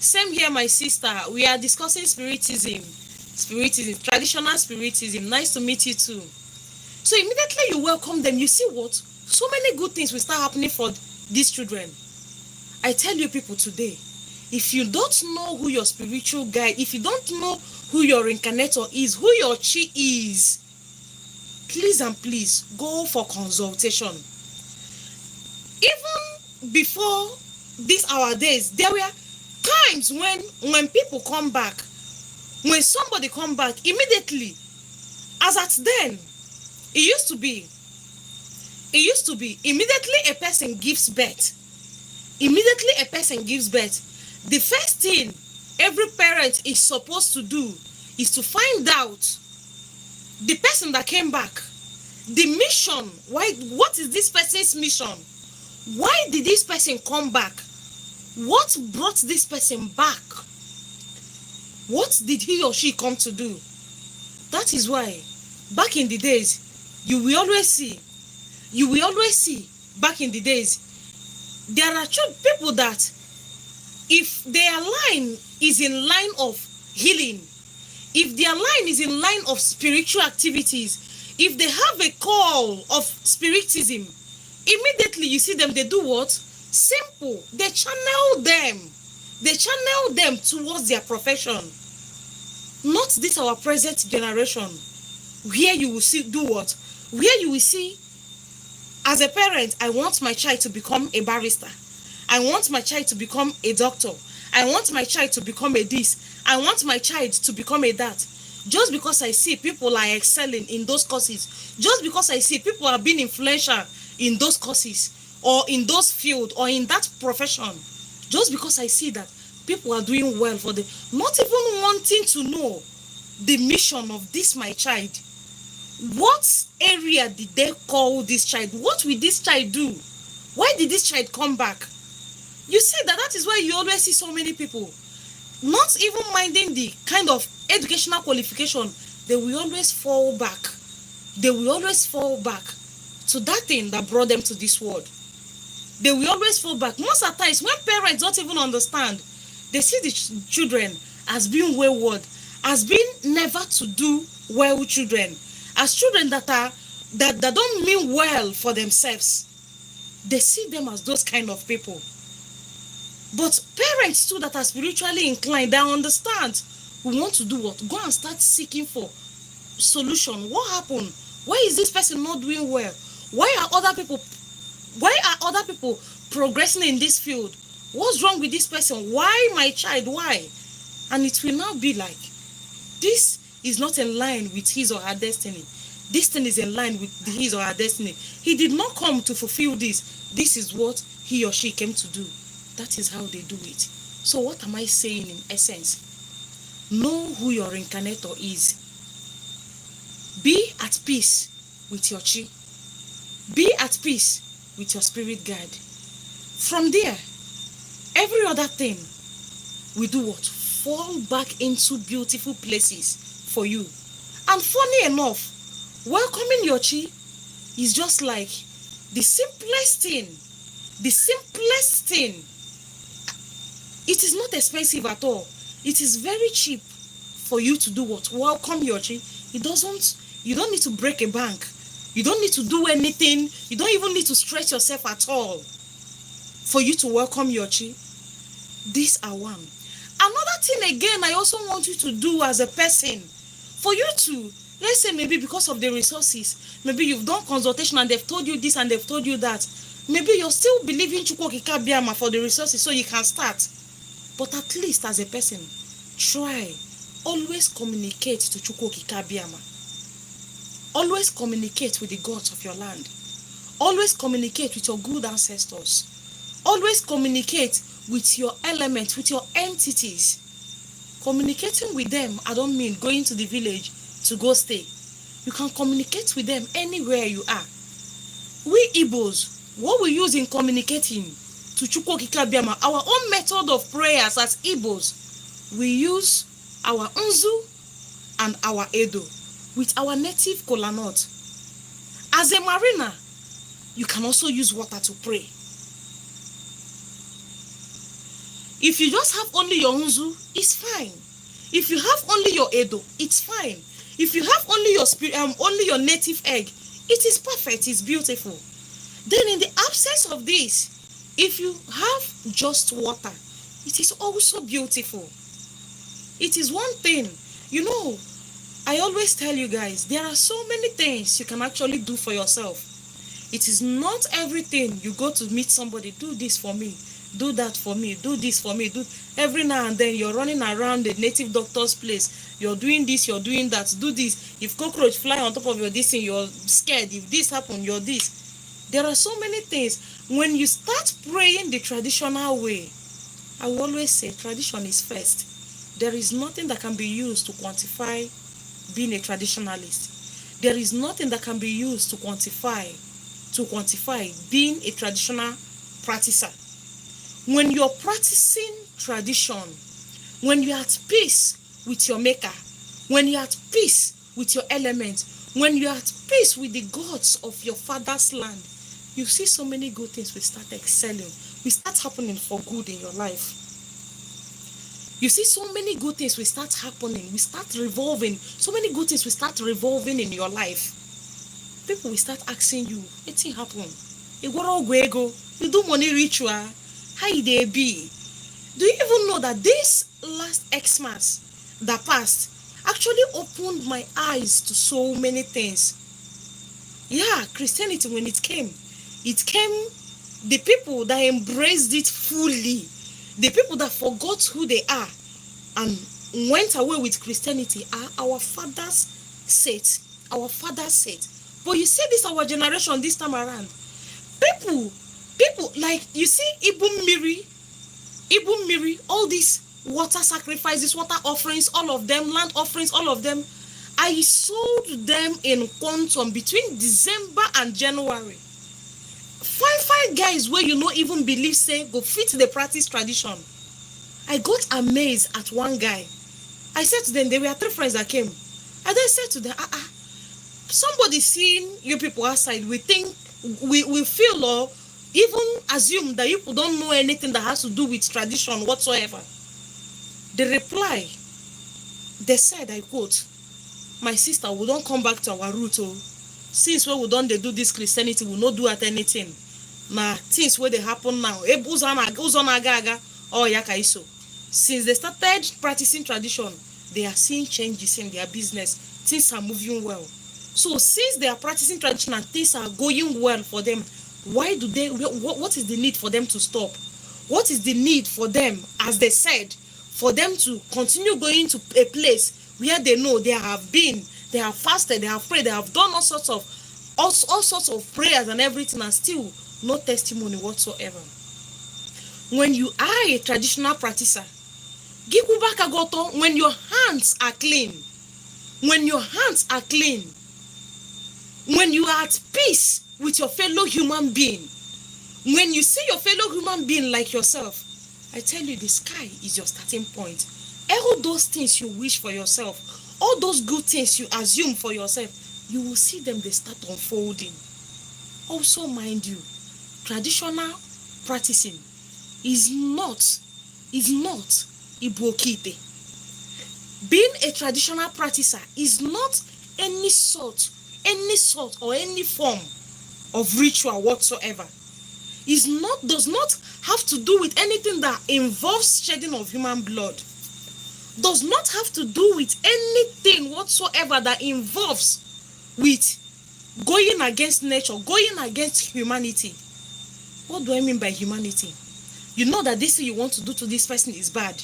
Same here, my sister. We are discussing spiritism, traditional spiritism. Nice to meet you too. So immediately you welcome them, you see what? So many good things will start happening for these children. I tell you people today, if you don't know who your spiritual guide, if you don't know who your reincarnator is, who your chi is, please and please go for consultation. Even before these our days, there were times when people come back, when somebody come back, immediately, as at then, it used to be, immediately a person gives birth. Immediately a person gives birth. The first thing every parent is supposed to do is to find out the person that came back, the mission. What is this person's mission? Why did this person come back? What brought this person back? What did he or she come to do? That is why back in the days, you will always see back in the days, there are people that if their line is in line of healing, if their line is in line of spiritual activities, if they have a call of spiritism, immediately you see them, they do what? Simple. They channel them towards their profession. Not this our present generation, where you will see do what? Where you will see, as a parent, I want my child to become a barrister. I want my child to become a doctor. I want my child to become a this. I want my child to become a that. Just because I see people are excelling in those courses, just because I see people are being influential in those courses, or in those fields, or in that profession, just because I see that people are doing well for them, not even wanting to know the mission of this my child? What area did they call this child? What will this child do? Why did this child come back? You see that is why you always see so many people not even minding the kind of educational qualification. They will always fall back. They will always fall back to that thing that brought them to this world. They will always fall back. Most of the times when parents don't even understand, they see the children as being wayward, as being never to do well children, as children that don't mean well for themselves. They see them as those kind of people. But parents too that are spiritually inclined, they understand. We want to do what? Go and start seeking for solution. What happened? Why is this person not doing well? Why are other people progressing in this field? What's wrong with this person? Why my child? Why? And it will now be like, this is not in line with his or her destiny. This thing is in line with his or her destiny. He did not come to fulfill this. This is what he or she came to do. That is how they do it. So what am I saying in essence? Know who your reincarnator is. Be at peace with your chi. Be at peace with your spirit guide. From there, every other thing will do what? Fall back into beautiful places for you. And funny enough, welcoming your chi is just like the simplest thing. The simplest thing. It is not expensive at all. It is very cheap for you to do what? Welcome your chi. You don't need to break a bank. You don't need to do anything. You don't even need to stretch yourself at all for you to welcome your chi. These are one. Another thing again, I also want you to do as a person, for you to, let's say maybe because of the resources, maybe you've done consultation and they've told you this and they've told you that. Maybe you're still believing Chukwokika Biama for the resources so you can start. But at least as a person, try. Always communicate to Chukwokika Biama. Always communicate with the gods of your land. Always communicate with your good ancestors. Always communicate with your elements, with your entities. Communicating with them, I don't mean going to the village to go stay. You can communicate with them anywhere you are. We Igbos, what we use in communicating to Chukwokika Biama, our own method of prayers as Igbos, we use our Nzu and our Edo with our native kola nut. As a mariner, you can also use water to pray. If you just have only your Nzu, it's fine. If you have only your Edo, it's fine. If you have only your only your native egg, it is perfect, it's beautiful. Then in the absence of this, if you have just water, it is also beautiful. It is one thing. You know, I always tell you guys, there are so many things you can actually do for yourself. It is not everything you go to meet somebody, do this for me, do that for me, do this for me, do every now and then you're running around the native doctor's place, you're doing this, you're doing that, do this. If cockroach fly on top of your this thing, you're scared. If this happen, you're this. There are so many things. When you start praying the traditional way, I will always say tradition is first. There is nothing that can be used to quantify being a traditionalist. There is nothing that can be used to quantify being a traditional practicer. When you're practicing tradition, when you're at peace with your maker, when you're at peace with your elements, when you're at peace with the gods of your father's land, you see so many good things will start excelling, will start happening for good in your life. You see so many good things will start happening, will start revolving, so many good things will start revolving in your life. People will start asking you, anything happen? You do money ritual, how they be? Do you even know that this last Xmas that passed actually opened my eyes to so many things? Yeah, Christianity, when it came, the people that embraced it fully, the people that forgot who they are and went away with Christianity are our father's set. Our father's set. But you see this our generation this time around. People like, you see Ibu Miri, all these water sacrifices, water offerings, all of them, land offerings, all of them. I sold them in quantum between December and January. Five guys where you no even believe say go fit the practice tradition. I got amazed at one guy. I said to them, there were 3 friends that came. I then said to them, somebody seeing you people outside, we think, we feel or even assume that you people don't know anything that has to do with tradition whatsoever. The reply, they said, I quote, my sister, we don't come back to our root. Oh, since we don't they do this Christianity, we not do at anything. Now, things where they happen now, since they started practicing tradition, they are seeing changes in their business. Things are moving well. So since they are practicing tradition and things are going well for them, why do they, what is the need for them to stop? What is the need for them, as they said, for them to continue going to a place where they know they have been, they have fasted, they have prayed, they have done all sorts of prayers and everything, and still no testimony whatsoever? When you are a traditional practitioner, when your hands are clean, when your hands are clean, when you are at peace with your fellow human being, when you see your fellow human being like yourself, I tell you, the sky is your starting point. All those things you wish for yourself, all those good things you assume for yourself, you will see them, they start unfolding. Also, mind you, traditional practicing is not Ibokite. Being a traditional practitioner is not any sort or any form of ritual whatsoever. Does not have to do with anything that involves shedding of human blood. Does not have to do with anything whatsoever that involves with going against nature, going against humanity. What do I mean by humanity? You know that this thing you want to do to this person is bad.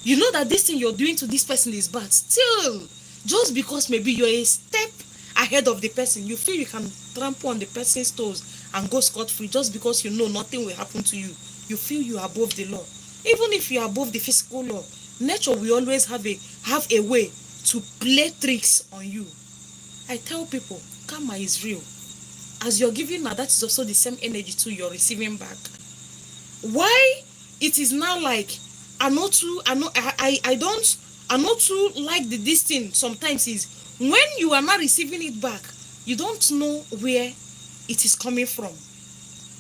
You know that this thing you're doing to this person is bad. Still, just because maybe you're a step ahead of the person, you feel you can trample on the person's toes and go scot-free just because you know nothing will happen to you. You feel you are above the law. Even if you are above the physical law, nature will always have a way to play tricks on you. I tell people, karma is real. As you're giving now, that is also the same energy too you're receiving back. Why it is now like I not too like this thing sometimes is when you are not receiving it back, you don't know where it is coming from.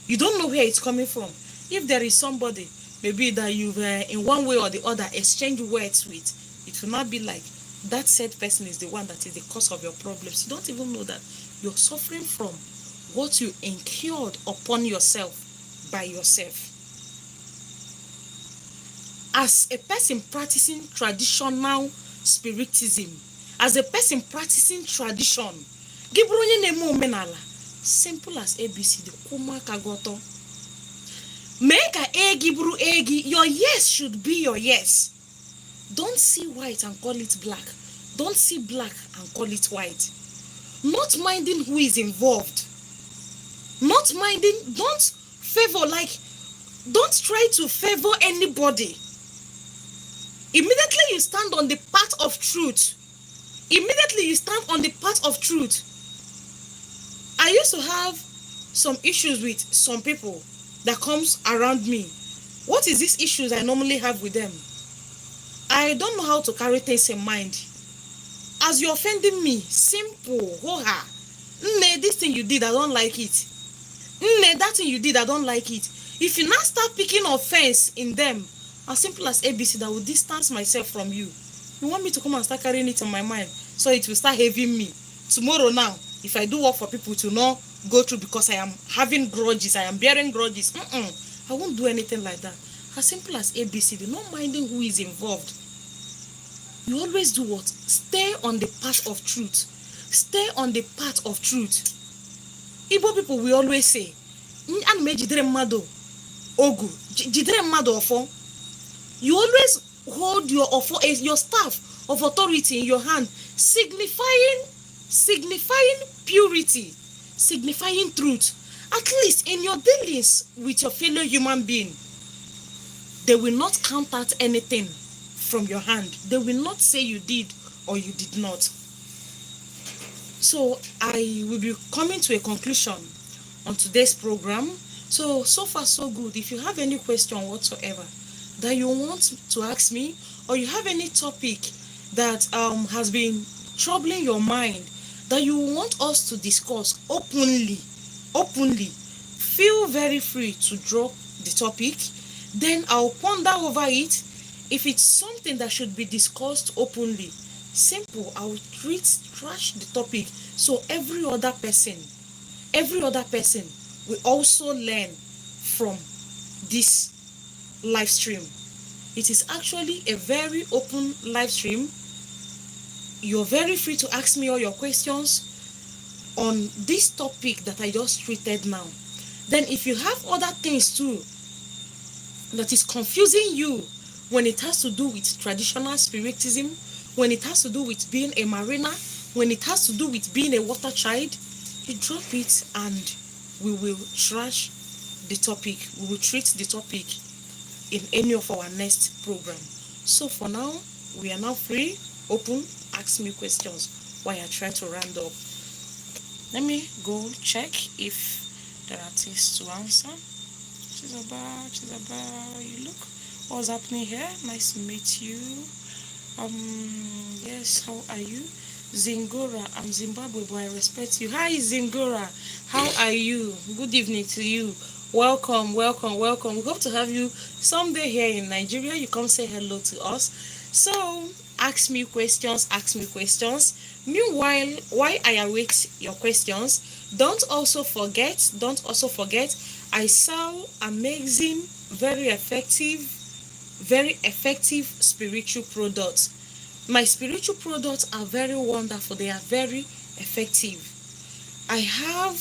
You don't know where it's coming from. If there is somebody maybe that you've in one way or the other exchange words with, it will not be like that said person is the one that is the cause of your problems. You don't even know that you're suffering from what you incurred upon yourself by yourself. As a person practicing traditional spiritism, as a person practicing tradition, simple as ABC, the Kuma Kagoto. Make a Gibru Egi, your yes should be your yes. Don't see white and call it black. Don't see black and call it white. Not minding who is involved. Not minding, don't try to favor anybody. Immediately you stand on the path of truth. Immediately you stand on the path of truth. I used to have some issues with some people that comes around me. What is these issues I normally have with them? I don't know how to carry things in mind. As you're offending me, simple, ho-ha. This thing you did, I don't like it. That thing you did, I don't like it. If you now start picking offense in them, as simple as ABC, that will distance myself from you. You want me to come and start carrying it on my mind, so it will start having me. Tomorrow now, if I do work for people to not go through because I am having grudges, I am bearing grudges, I won't do anything like that. As simple as ABC, not minding who is involved. You always do what? Stay on the path of truth. Stay on the path of truth. Igbo people will always say, you always hold your staff of authority in your hand, signifying purity, signifying truth, at least in your dealings with your fellow human being. They will not count out anything from your hand. They will not say you did or you did not. So I will be coming to a conclusion on today's program. So far so good. If you have any question whatsoever that you want to ask me, or you have any topic that has been troubling your mind that you want us to discuss openly, feel very free to drop the topic. Then I'll ponder over it. If it's something that should be discussed openly, simple, I'll trash the topic, so every other person will also learn from this live stream. It is actually a very open live stream. You're very free to ask me all your questions on this topic that I just treated now. Then if you have other things too that is confusing you when it has to do with traditional spiritism, when it has to do with being a mariner, when it has to do with being a water child, you drop it and we will trash the topic. We will treat the topic in any of our next program. So for now, we are now free, open, ask me questions while I try to round up. Let me go check if there are things to answer. Chizaba, you look. What's happening here? Nice to meet you. Yes, how are you? Zingora, I'm Zimbabwe, but I respect you. Hi, Zingora. How are you? Good evening to you. Welcome. We hope to have you someday here in Nigeria. You come say hello to us. So, ask me questions. Meanwhile, while I await your questions, don't also forget, I sell amazing, very effective spiritual products. My spiritual products are very wonderful. They are very effective. I have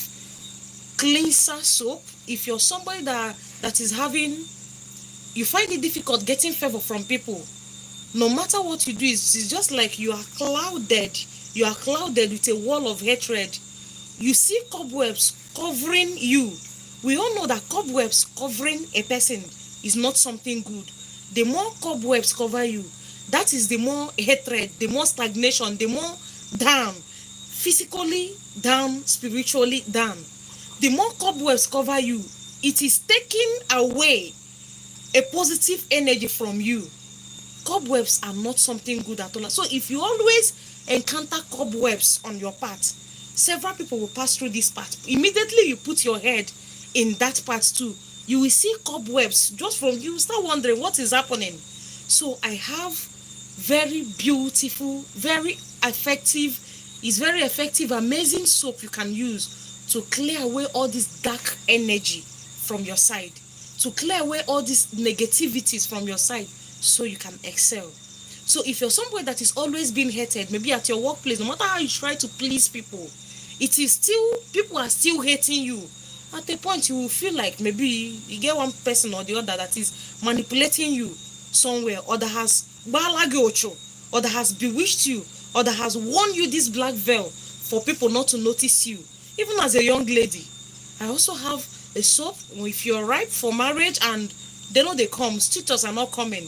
cleanser soap. If you're somebody that is having, you find it difficult getting favor from people, no matter what you do, it's just like you are clouded with a wall of hatred. You see cobwebs covering you. We all know that cobwebs covering a person is not something good. The more cobwebs cover you, that is the more hatred, the more stagnation, the more down, physically down, spiritually down. The more cobwebs cover you, it is taking away a positive energy from you. Cobwebs are not something good at all. So if you always encounter cobwebs on your path, several people will pass through this path. Immediately you put your head in that path too, you will see cobwebs just from you, start wondering what is happening. So I have very beautiful, very effective, amazing soap you can use to clear away all this dark energy from your side, to clear away all these negativities from your side, so you can excel. So if you're somebody that is always being hated, maybe at your workplace, no matter how you try to please people, it is still, people are still hating you. At a point you will feel like maybe you get one person or the other that is manipulating you somewhere, or that has or that has bewitched you, or that has worn you this black veil for people not to notice you. Even as a young lady, I also have a soap. If you're ripe for marriage and they know they come, tutors are not coming,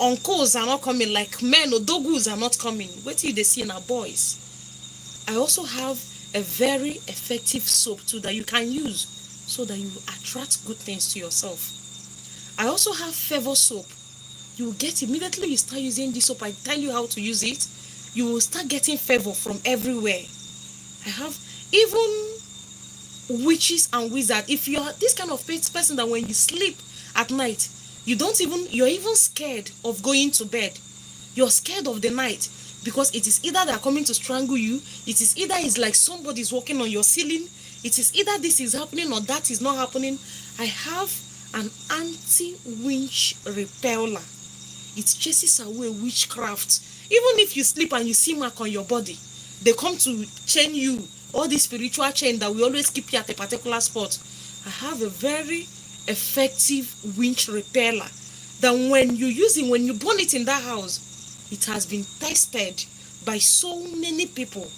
uncles are not coming, like men or dogus are not coming, wait till they see in our boys. I also have a very effective soap too that you can use so that you attract good things to yourself. I also have favor soap. You will get, immediately you start using this soap, I tell you how to use it, you will start getting favor from everywhere. I have even witches and wizards. If you are this kind of person that when you sleep at night, you're even scared of going to bed. You're scared of the night because it is either they're coming to strangle you, it is either it's like somebody's walking on your ceiling, it is either this is happening or that is not happening. I have an anti-witch repeller. It chases away witchcraft. Even if you sleep and you see mark on your body, they come to chain you, all this spiritual chain that we always keep you at a particular spot. I have a very effective witch repeller that when you use it, when you burn it in that house, it has been tested by so many people.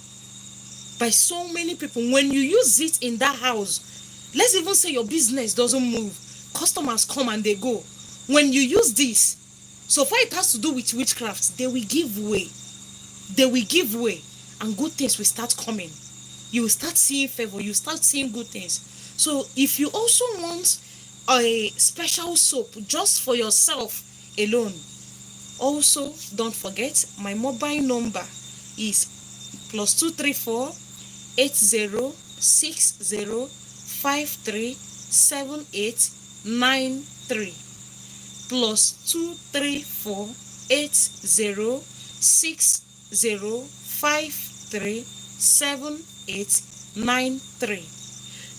When you use it in that house, let's even say your business doesn't move, customers come and they go, When you use this, so far it has to do with witchcraft, they will give way. They will give way, and good things will start coming. You will start seeing favor, you start seeing good things. So if you also want a special soap just for yourself alone, also don't forget my mobile number is +234 8060537893, +234 8060537893.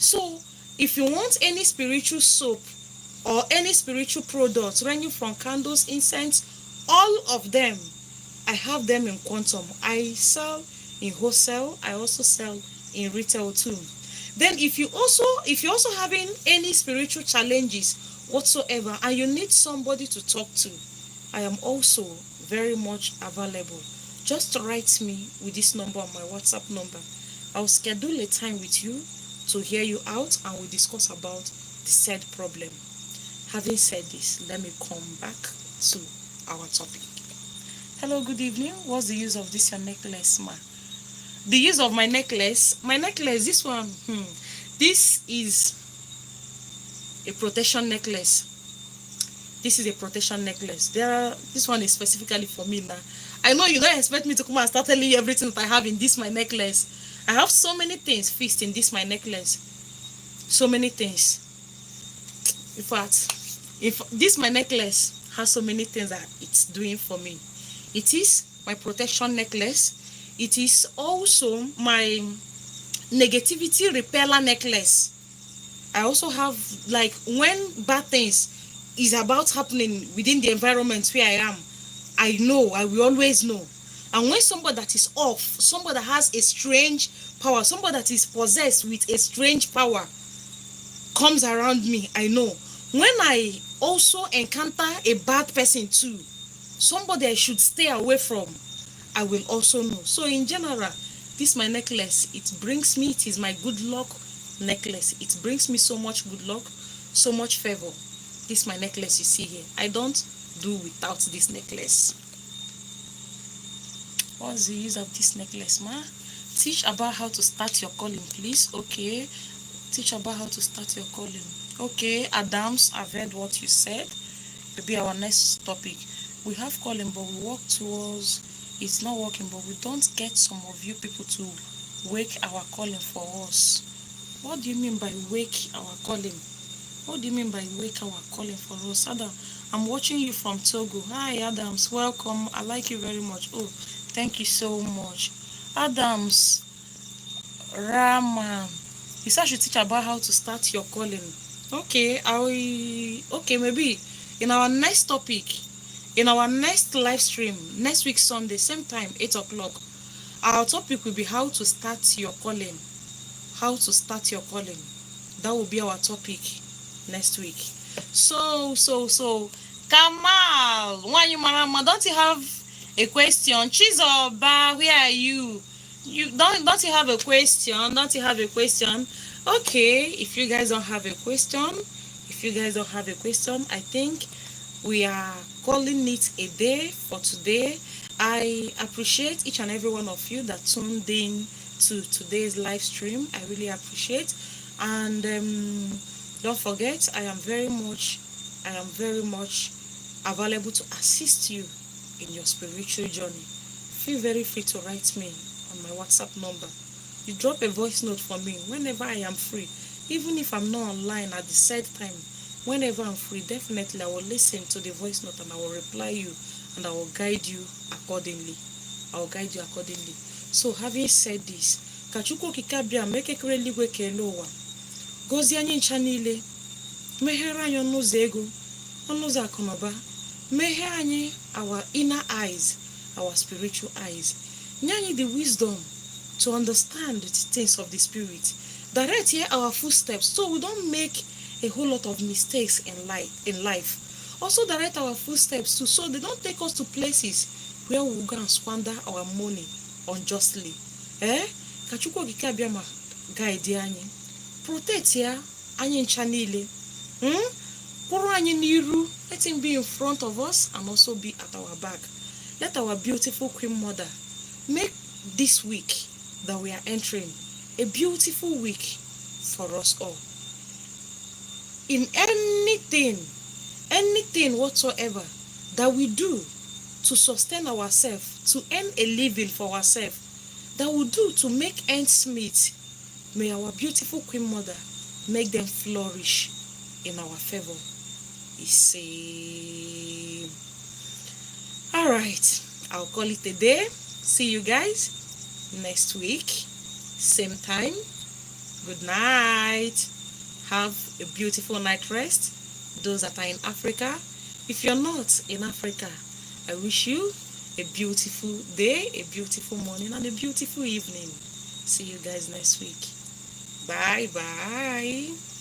So if you want any spiritual soap or any spiritual products ranging from candles, incense, all of them, I have them in quantum. I sell in wholesale, I also sell in retail too. Then if you're also having any spiritual challenges whatsoever and you need somebody to talk to, I am also very much available. Just write me with this number on my WhatsApp number. I'll schedule a time with you to hear you out and we'll discuss about the said problem. Having said this, let me come back to our topic. Hello, good evening. What's the use of this your necklace, ma? The use of my necklace, this one, this is a protection necklace. This is a protection necklace. This one is specifically for me now. I know you don't expect me to come and start telling you everything that I have in this my necklace. I have so many things fixed in this my necklace. So many things. In fact, if this my necklace has so many things that it's doing for me. It is my protection necklace. It is also my negativity repeller necklace. I also have, like, when bad things is about happening within the environment where I am, I know, I will always know. And when somebody that is off, somebody that has a strange power, somebody that is possessed with a strange power comes around me, I know. When I also encounter a bad person too, somebody I should stay away from, I will also know. So in general, this my necklace, it is my good luck necklace. It brings me so much good luck, so much favor. This my necklace you see here. I don't do without this necklace. What's the use of this necklace, ma? Teach about how to start your calling, please. Okay. Teach about how to start your calling. Okay, Adams, I've heard what you said. Maybe our next topic. We have calling, but we work towards it's not working, but we don't get some of you people to wake our calling for us. What do you mean by wake our calling? What do you mean by wake our calling for us? Adam, I'm watching you from Togo. Hi, Adams. Welcome. I like you very much. Oh, thank you so much. Adams, Raman. You said I should teach about how to start your calling. Okay, maybe in our next topic, in our next live stream, next week Sunday, same time, 8 o'clock, our topic will be how to start your calling. How to start your calling. That will be our topic next week. So, Kamal, don't you have a question? Chizoba, where are you? Don't you have a question? Don't you have a question? Okay, if you guys don't have a question, I think we are calling it a day for today. I appreciate each and every one of you that tuned in to today's live stream. I really appreciate. And don't forget, I am very much available to assist you in your spiritual journey. Feel very free to write me on my WhatsApp number. You drop a voice note for me whenever I am free. Even if I'm not online at the said time, whenever I'm free, definitely I will listen to the voice note and I will reply you and I will guide you accordingly. So having said this, Kachuko kikabia meke kureli weke lowa. Gozi anyi ncha niile. Meghere anyị ọnụ ụzọ ego, ọnụ ụzọ akụnụba. Meghere anyị our inner eyes, our spiritual eyes. Nye anyị the wisdom to understand the things of the spirit. Direct here our footsteps so we don't make a whole lot of mistakes in life. Also direct our footsteps too so they don't take us to places where we will go and squander our money unjustly. Kachukwu okike abịa ma guide anyị. Protect ya anyị ncha niile. Let him be in front of us and also be at our back. Let our beautiful Queen Mother make this week that we are entering a beautiful week for us all. In anything whatsoever that we do to sustain ourselves, to earn a living for ourselves, that we do to make ends meet, may our beautiful Queen Mother make them flourish in our favor. Same. All right, I'll call it a day. See you guys next week, same time. Good night. Have a beautiful night rest. Those that are in Africa, if you're not in Africa, I wish you a beautiful day, a beautiful morning, and a beautiful evening. See you guys next week. Bye bye.